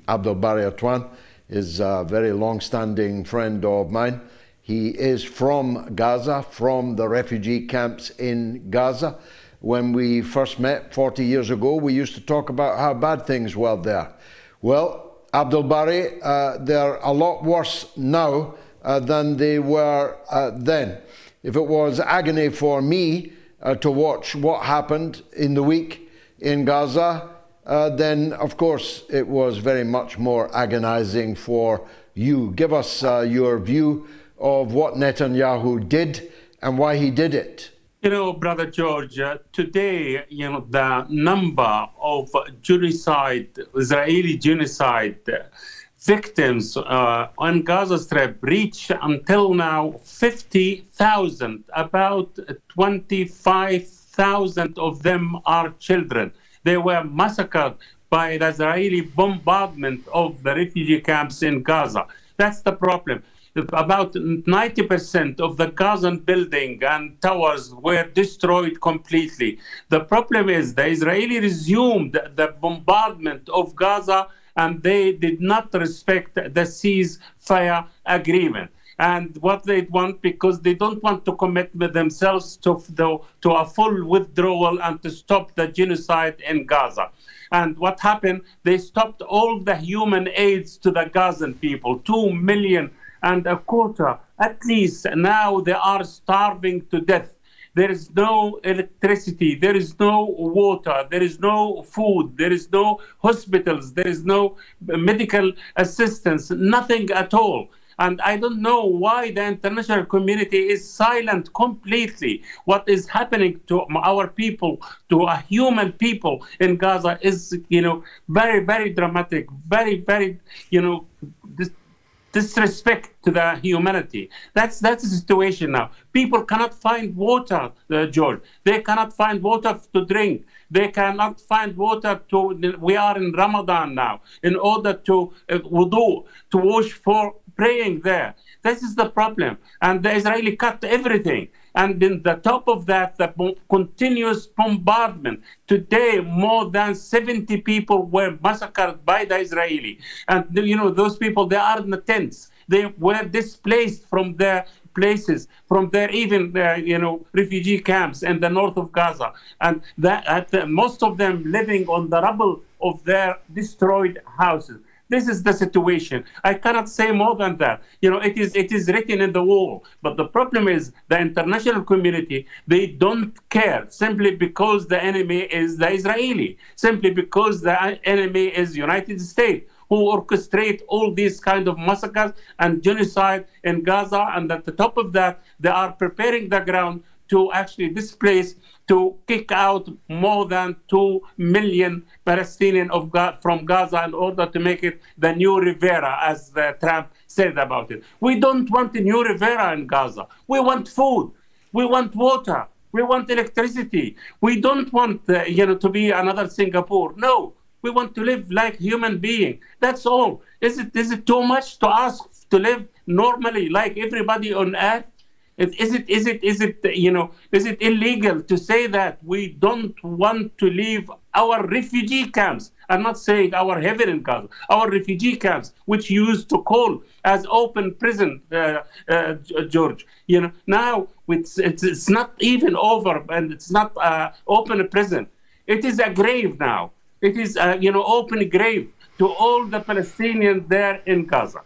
Abdel Bari Atwan is a very long-standing friend of mine. He is from Gaza, from the refugee camps in Gaza. When we first met 40 years ago, we used to talk about how bad things were there. Well, Abdel Bari, they're a lot worse now than they were then. If it was agony for me to watch what happened in the week in Gaza, then of course it was very much more agonizing for you. Give us your view of what Netanyahu did and why he did it. You know, Brother George, today, the number of genocide, Israeli genocide victims on Gaza Strip reached until now 50,000. About 25,000 of them are children. They were massacred by the Israeli bombardment of the refugee camps in Gaza. That's the problem. About 90% of the Gazan building and towers were destroyed completely. The problem is the Israeli resumed the bombardment of Gaza, and they did not respect the ceasefire agreement. And what they want, because they don't want to commit themselves to a full withdrawal and to stop the genocide in Gaza. And what happened, they stopped all the human aids to the Gazan people, 2 million and a quarter, at least. Now they are starving to death. There is no electricity, there is no water, there is no food, there is no hospitals, there is no medical assistance, nothing at all. And I don't know why the international community is silent completely. What is happening to our people, to a human people in Gaza is, very, very dramatic, very, very, disrespect to the humanity. That's the situation now. People cannot find water, George. They cannot find water to drink. They cannot find water we are in Ramadan now, in order to wudu, to wash for praying there. This is the problem. And the Israeli cut everything. And in the top of that, the continuous bombardment. Today, more than 70 people were massacred by the Israeli. And, those people, they are in the tents. They were displaced from their places, from their even, refugee camps in the north of Gaza. And most of them living on the rubble of their destroyed houses. This is the situation. I cannot say more than that. It is written in the wall. But the problem is the international community, they don't care simply because the enemy is the Israeli, simply because the enemy is United States, who orchestrate all these kind of massacres and genocide in Gaza. And at the top of that, they are preparing the ground to actually displace, to kick out more than 2 million Palestinians from Gaza in order to make it the new Riviera, as Trump said about it. We don't want a new Riviera in Gaza. We want food. We want water. We want electricity. We don't want to be another Singapore. No, we want to live like human being. That's all. Is it too much to ask to live normally like everybody on earth? Is it illegal to say that we don't want to leave our refugee camps? I'm not saying our heaven in Gaza, our refugee camps, which you used to call as open prison, George. Now it's not even over, and it's not open prison. It is a grave now. It is open grave to all the Palestinians there in Gaza.